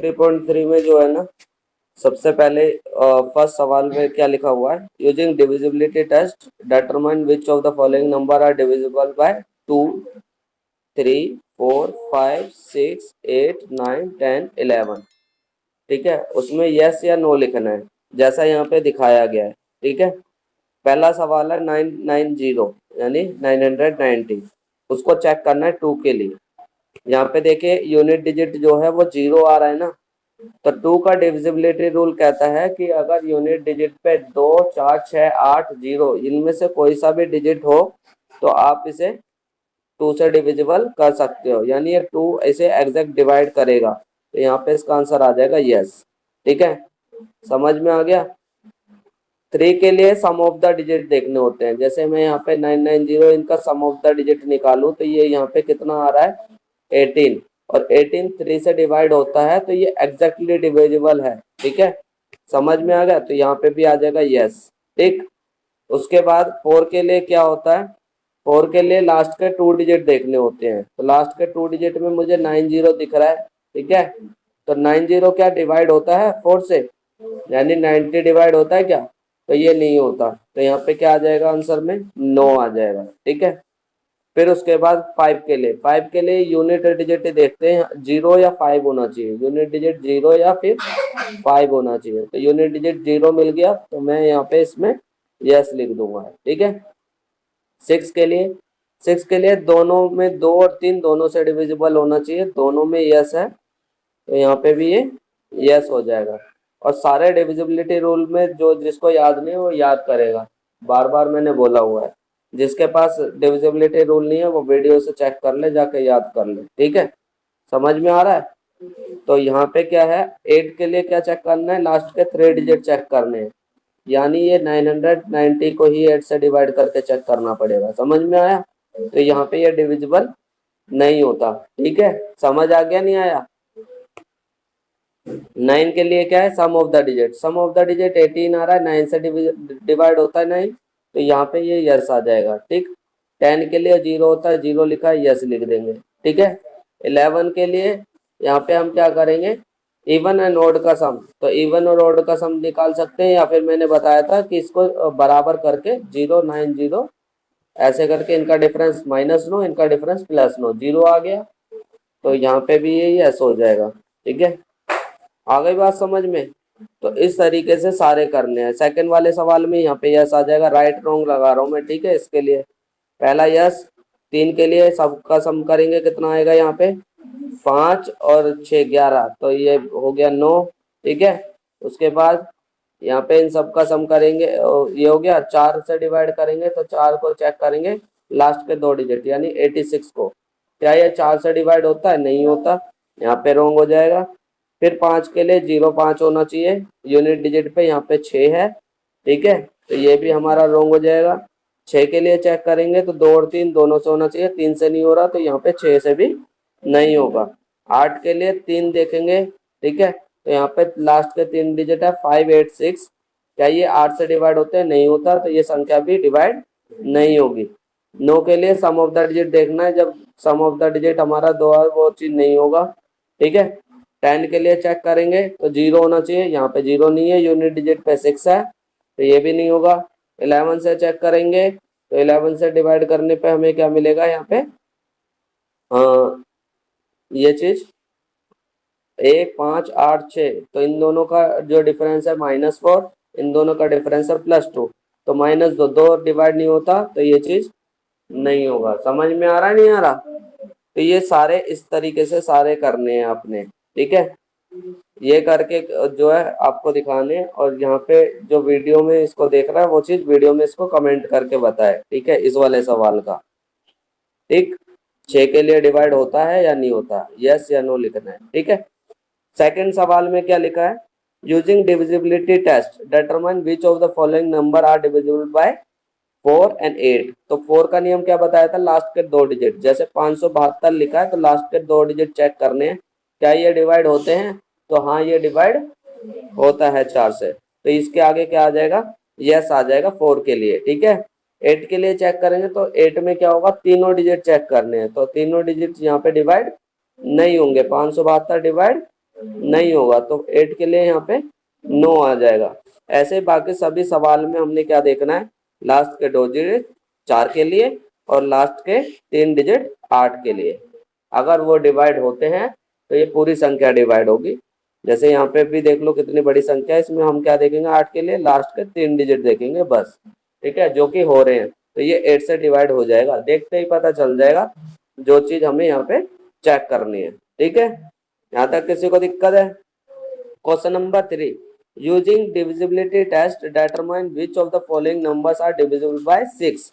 3.3 में जो है ना, सबसे पहले फर्स्ट सवाल में क्या लिखा हुआ है, using divisibility test determine which of the following number are divisible by 2, 3, 4, 5, 6, 8, 9, 10, 11। ठीक है, उसमें यस या नो लिखना है जैसा यहाँ पे दिखाया गया है। ठीक है, पहला सवाल है 990 यानी 990, उसको चेक करना है 2 के लिए। यहाँ पे देखिए यूनिट डिजिट जो है वो 0 आ रहा है ना, तो 2 का डिविजिबिलिटी रूल कहता है कि अगर यूनिट डिजिट पे 2, 4, 6, 8, 0 इनमें से कोई सा भी डिजिट हो तो आप इसे 2 से डिविजिबल कर सकते हो, यानी ये 2 ऐसे एग्जैक्ट डिवाइड करेगा, तो यहाँ पे इसका आंसर आ जाएगा यस। ठीक है, समझ में आ गया। 3 के लिए सम ऑफ द डिजिट देखने होते हैं, जैसे मैं यहाँ पे 990 इनका सम ऑफ द डिजिट निकालूं तो ये यहाँ पे कितना आ रहा है 18, और 18 3 से डिवाइड होता है तो ये एग्जैक्टली डिविजिबल है। ठीक है, समझ में आ गया, तो यहाँ पे भी आ जाएगा यस। ठीक, उसके बाद 4 के लिए क्या होता है, 4 के लिए लास्ट के 2 डिजिट देखने होते हैं, तो लास्ट के 2 डिजिट में मुझे 90 दिख रहा है। ठीक है, तो 90 क्या डिवाइड होता है 4 से, यानी 90 डिवाइड होता है क्या, तो ये नहीं होता, तो यहाँ पे क्या आ जाएगा आंसर में, नो आ जाएगा। ठीक है, फिर उसके बाद 5 के लिए यूनिट डिजिट देखते हैं, 0 या 5 होना चाहिए, यूनिट डिजिट 0 या फिर 5 होना चाहिए, तो यूनिट डिजिट 0 मिल गया तो मैं यहाँ पे इसमें यस लिख दूंगा। ठीक है, 6 के लिए दोनों में 2 और 3 दोनों से डिविजिबल होना चाहिए, दोनों में यस है, तो यहाँ पे भी ये यस हो जाएगा। और सारे डिविजिबिलिटी रूल में जो जिसको याद नहीं है वो याद करेगा, बार बार मैंने बोला हुआ है, जिसके पास डिविजिबिलिटी रूल नहीं है वो वीडियो से चेक कर ले, जाके याद कर ले। ठीक है, समझ में आ रहा है। तो यहाँ पे क्या है, 8 के लिए क्या चेक करना है, लास्ट के 3 डिजिट चेक करने हैं, यानी ये 990 को ही 8 से डिवाइड करके चेक करना पड़ेगा। समझ में आया, तो यहाँ पे ये डिविजिबल नहीं होता। ठीक है, समझ आ गया नहीं आया। 9 के लिए क्या है, sum of the digit, sum of the digit 18 आ रहा है, 9 से डिवाइड होता है 9, तो यहाँ पे ये यस आ जाएगा। ठीक, 10 के लिए 0 होता है, 0 लिखा है, यस लिख देंगे। ठीक है, 11 के लिए यहाँ पे हम क्या करेंगे, इवन एंड ऑड का सम, तो इवन और ऑड का सम निकाल सकते हैं, या फिर मैंने बताया था कि इसको बराबर करके 0, 9, 0 ऐसे करके इनका डिफरेंस -9, इनका डिफरेंस +9, 0 आ गया, तो यहाँ पे भी ये यस हो जाएगा। ठीक है, आ गई बात समझ में। तो इस तरीके से सारे करने हैं। सेकंड वाले सवाल में यहाँ पे यस आ जाएगा, राइट रॉन्ग लगा रहा हूँ मैं। ठीक है, इसके लिए पहला यस। 3 के लिए सबका सम करेंगे, कितना आएगा यहाँ पे 5 और 6 11, तो ये हो गया 9। ठीक है, उसके बाद यहाँ पे इन सबका सम करेंगे, ये हो गया, 4 से डिवाइड करेंगे तो 4 को चेक करेंगे लास्ट के 2 डिजिट यानी 86 को, क्या ये 4 से डिवाइड होता है, नहीं होता, यहाँ पे रॉन्ग हो जाएगा। फिर 5 के लिए 0 5 होना चाहिए, यूनिट डिजिट पे यहाँ पे 6 है। ठीक है, तो ये भी हमारा रॉन्ग हो जाएगा। 6 के लिए चेक करेंगे तो 2 और 3 दोनों से होना चाहिए, 3 से नहीं हो रहा तो यहाँ पे 6 से भी नहीं होगा। 8 के लिए 3 देखेंगे। ठीक है, तो यहाँ पे लास्ट के 3 डिजिट है 5 8 6, क्या ये 8 से डिवाइड होते हैं, नहीं होता, तो ये संख्या भी डिवाइड नहीं होगी। 9 के लिए सम ऑफ द डिजिट देखना है, जब सम ऑफ द डिजिट हमारा 2 है वो चीज नहीं होगा। ठीक है, 10 के लिए चेक करेंगे तो 0 होना चाहिए, यहाँ पे 0 नहीं है, यूनिट डिजिट पे 6 है, तो ये भी नहीं होगा। 11 से चेक करेंगे तो 11 से डिवाइड करने पे हमें क्या मिलेगा यहाँ पे, ये चीज 1 5 8 6, तो इन दोनों का जो डिफरेंस है -4, इन दोनों का डिफरेंस है +2, तो -2 2 डिवाइड नहीं होता, तो ये चीज नहीं होगा। समझ में आ रहा है नहीं आ रहा। तो ये सारे इस तरीके से सारे करने हैं अपने। ठीक है, ये करके जो है आपको दिखाने, और यहाँ पे जो वीडियो में इसको देख रहा है वो चीज वीडियो में इसको कमेंट करके बताए। ठीक है, इस वाले सवाल का। ठीक, 6 के लिए डिवाइड होता है या नहीं होता, यस या नो लिखना है। ठीक है, सेकंड सवाल में क्या लिखा है, using divisibility test determine which of the following number are divisible by 4 and 8। तो 4 का नियम क्या बताया था, लास्ट के 2 डिजिट, जैसे 572 लिखा है तो लास्ट के 2 डिजिट चेक करने हैं, क्या ये डिवाइड होते हैं, तो हाँ ये डिवाइड होता है 4 से, तो इसके आगे क्या आ जाएगा, यस आ जाएगा 4 के लिए। ठीक है, 8 के लिए चेक करेंगे तो 8 में क्या होगा, तीनों डिजिट चेक करने हैं, तो तीनों डिजिट यहाँ पे डिवाइड नहीं होंगे, 572 डिवाइड नहीं होगा, तो 8 के लिए यहाँ पे 9 आ जाएगा। ऐसे बाकी सभी सवाल में हमने क्या देखना है, लास्ट के 2 डिजिट 4 के लिए और लास्ट के 3 डिजिट 8 के लिए। अगर वो डिवाइड होते हैं तो ये पूरी संख्या डिवाइड होगी। जैसे यहाँ पे भी देख लो कितनी बड़ी संख्या है, इसमें हम क्या देखेंगे, 8 के लिए लास्ट के 3 डिजिट देखेंगे बस, ठीक है, जो कि हो रहे हैं, तो ये 8 से डिवाइड हो जाएगा। देखते ही पता चल जाएगा जो चीज हमें यहाँ पे चेक करनी है, ठीक है। यहाँ तक किसी को दिक्कत है? Question number 3, using divisibility test determine which of the following numbers are divisible by 6।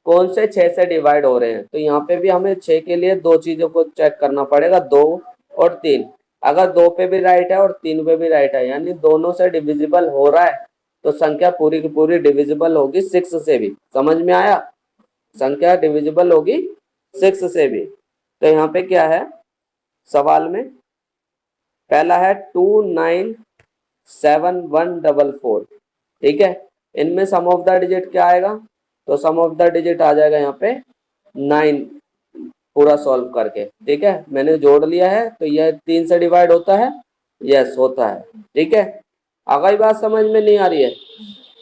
कौन से 6 से डिवाइड हो रहे हैं? तो यहाँ पे भी हमें 6 के लिए दो चीजों को चेक करना पड़ेगा, 2 और 3। अगर 2 पे भी राइट है और 3 पे भी राइट है, यानी दोनों से डिविजिबल हो रहा है, तो संख्या पूरी की पूरी डिविजिबल होगी 6 से भी। समझ में आया? संख्या डिविजिबल होगी 6 से भी। तो यहाँ पे क्या है सवाल में, पहला है 297144, ठीक है। इनमें सम ऑफ द डिजिट क्या आएगा? तो सम ऑफ द डिजिट आ जाएगा यहाँ पे 9 पूरा सॉल्व करके, ठीक है। मैंने जोड़ लिया है, तो यह 3 से डिवाइड होता है, यस होता है, ठीक है। आगे बात समझ में नहीं आ रही है?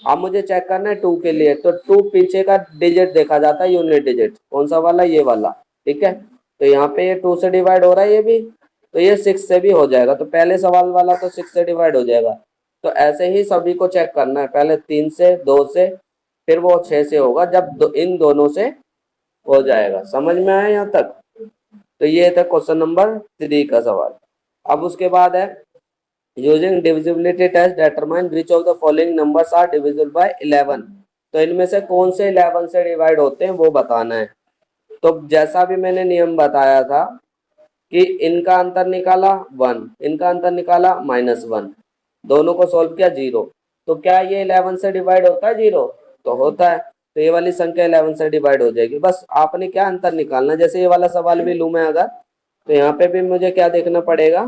अब मुझे चेक करना है 2 के लिए, तो 2 पीछे का डिजिट देखा जाता है, यूनिट डिजिट कौन सा वाला, ये वाला, ठीक है। तो यहाँ पे ये 2 से डिवाइड हो रहा है, ये भी, तो ये 6 से भी हो जाएगा। तो पहले सवाल वाला तो 6 से डिवाइड हो जाएगा। तो ऐसे ही सभी को चेक करना है, पहले 3 से, 2 से, फिर वो 6 से होगा, जब इन दोनों से हो जाएगा। समझ में आया यहाँ तक? तो ये था क्वेश्चन नंबर 3 का सवाल। अब उसके बाद है using divisibility test determine which of the following numbers are divisible by 11। तो इनमें से कौन से 11 से डिवाइड होते हैं वो बताना है। तो जैसा भी मैंने नियम बताया था कि इनका अंतर निकाला 1, इनका अंतर निकाला -1, दोनों को सॉल्व किया 0। तो क्या ये 11 से डिवाइड होता है 0? तो होता है। तो ये वाली संख्या 11 से डिवाइड हो जाएगी। बस आपने क्या अंतर निकालना, जैसे ये वाला सवाल भी लूँ मैं अगर, तो यहाँ पे भी मुझे क्या देखना पड़ेगा,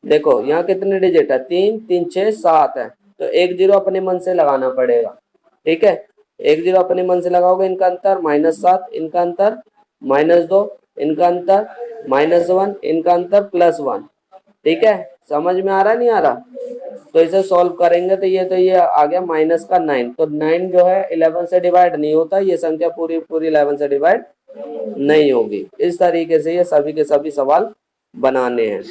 देखो यहाँ कितने डिजिट है, 3 3 6 7 है, तो 1 0 अपने मन से लगाना पड़ेगा, ठीक है। 1 0 अपने मन से लगाओगे, इनका अंतर -7, इनका अंतर -2, इनका अंतर -1, इनका अंतर +1, ठीक है। समझ में आ रहा नहीं आ रहा? तो इसे सॉल्व करेंगे तो ये आ गया -9। तो 9 जो है 11 से डिवाइड नहीं होता, ये संख्या पूरी पूरी 11 से डिवाइड नहीं होगी। इस तरीके से ये सभी के सभी सवाल बनाने हैं।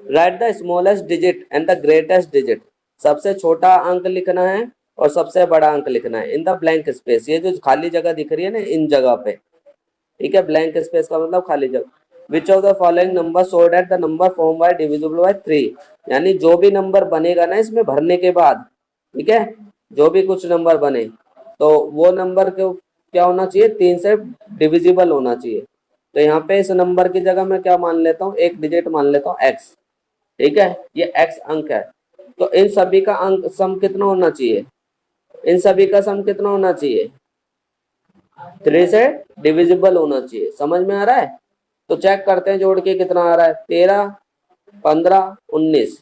Right the smallest digit and the greatest digit. सबसे छोटा अंक लिखना है और सबसे बड़ा अंक लिखना है इन द ब्लैंक स्पेस। ये जो खाली जगह दिख रही है ना, इन जगह पे, ठीक है। ब्लैंक स्पेस का मतलब खाली जगह। विच of the following number so that the number form by divisible by 3। यानी जो भी नंबर बनेगा ना इसमें भरने के बाद, ठीक है, जो भी कुछ नंबर बने तो वो नंबर को क्या होना चाहिए, 3 से डिविजिबल होना चाहिए। तो यहाँ पे इस नंबर की जगह मैं क्या मान लेता हूँ, एक डिजिट मान लेता हूँ x, ठीक है, ये x अंक है। तो इन सभी का अंक सम कितना होना चाहिए, इन सभी का सम कितना होना चाहिए, 3 से डिविजिबल होना चाहिए। समझ में आ रहा है? तो चेक करते हैं जोड़ के कितना आ रहा है, 13 15 19,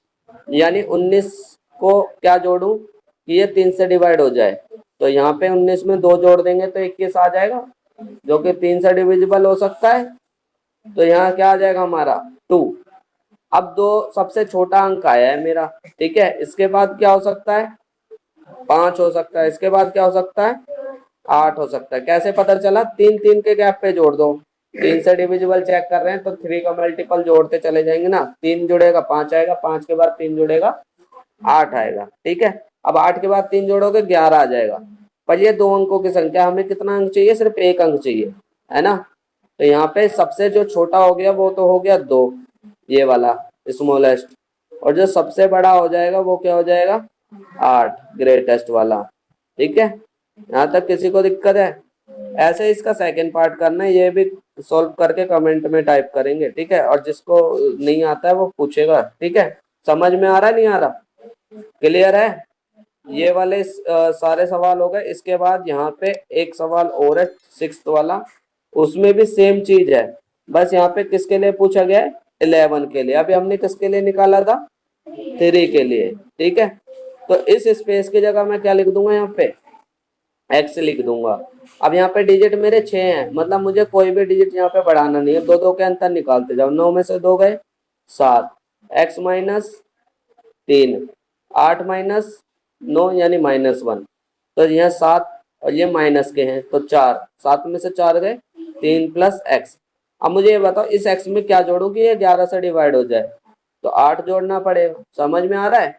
यानी 19 को क्या जोड़ूं कि ये 3 से डिवाइड हो जाए। तो यहाँ पे 19 में 2 जोड़ देंगे तो 21 आ जाएगा, जो कि 3 से डिविजिबल हो सकता है। तो यहाँ क्या आ जाएगा हमारा 2। अब दो सबसे छोटा अंक आया है मेरा, ठीक है। इसके बाद क्या हो सकता है, 5 हो सकता है। इसके बाद क्या हो सकता है, 8 हो सकता है। कैसे पता चला, 3 3 के गैप पे जोड़ दो। 3 से डिविजिबल चेक कर रहे हैं तो 3 का मल्टीपल जोड़ते चले जाएंगे ना, 3 जुड़ेगा 5 आएगा, 5 के बाद 3 जुड़ेगा 8 आएगा, ठीक है। अब 8 के बाद 3 जोड़ोगे 11 आ जाएगा। पर ये 2 अंकों की संख्या, हमें कितना अंक चाहिए, सिर्फ 1 अंक चाहिए, है ना। तो यहाँ पे सबसे जो छोटा हो गया वो तो हो गया 2, ये वाला स्मॉलेस्ट, और जो सबसे बड़ा हो जाएगा वो क्या हो जाएगा, 8, ग्रेटेस्ट वाला, ठीक है। यहाँ तक किसी को दिक्कत है? ऐसे इसका सेकंड पार्ट करना है, ये भी सॉल्व करके कमेंट में टाइप करेंगे, ठीक है। और जिसको नहीं आता है वो पूछेगा, ठीक है। समझ में आ रहा है नहीं आ रहा, क्लियर है? ये वाले सारे सवाल हो गए। इसके बाद यहाँ पे एक सवाल और है 6th वाला, उसमें भी सेम चीज है, बस यहाँ पे किसके लिए पूछा गया है, 11 के लिए। अभी हमने किसके लिए निकाला था, 3 के लिए, ठीक है। तो इस स्पेस की जगह मैं क्या लिख दूंगा, यहाँ पे x लिख दूंगा। अब यहाँ पे डिजिट मेरे 6 हैं, मतलब मुझे कोई भी डिजिट यहाँ पे बढ़ाना नहीं है, 2 2 के अंतर निकालते जाओ। 9 में से 2 गए 7, x माइनस 3, 8 माइनस 9 यानी -1, तो यह 7 और ये माइनस के हैं तो 4, 7 में से 4 गए, 3 प्लस x। अब मुझे ये बताओ इस x में क्या जोड़ू कि ये 11 से डिवाइड हो जाए, तो 8 जोड़ना पड़ेगा। समझ में आ रहा है?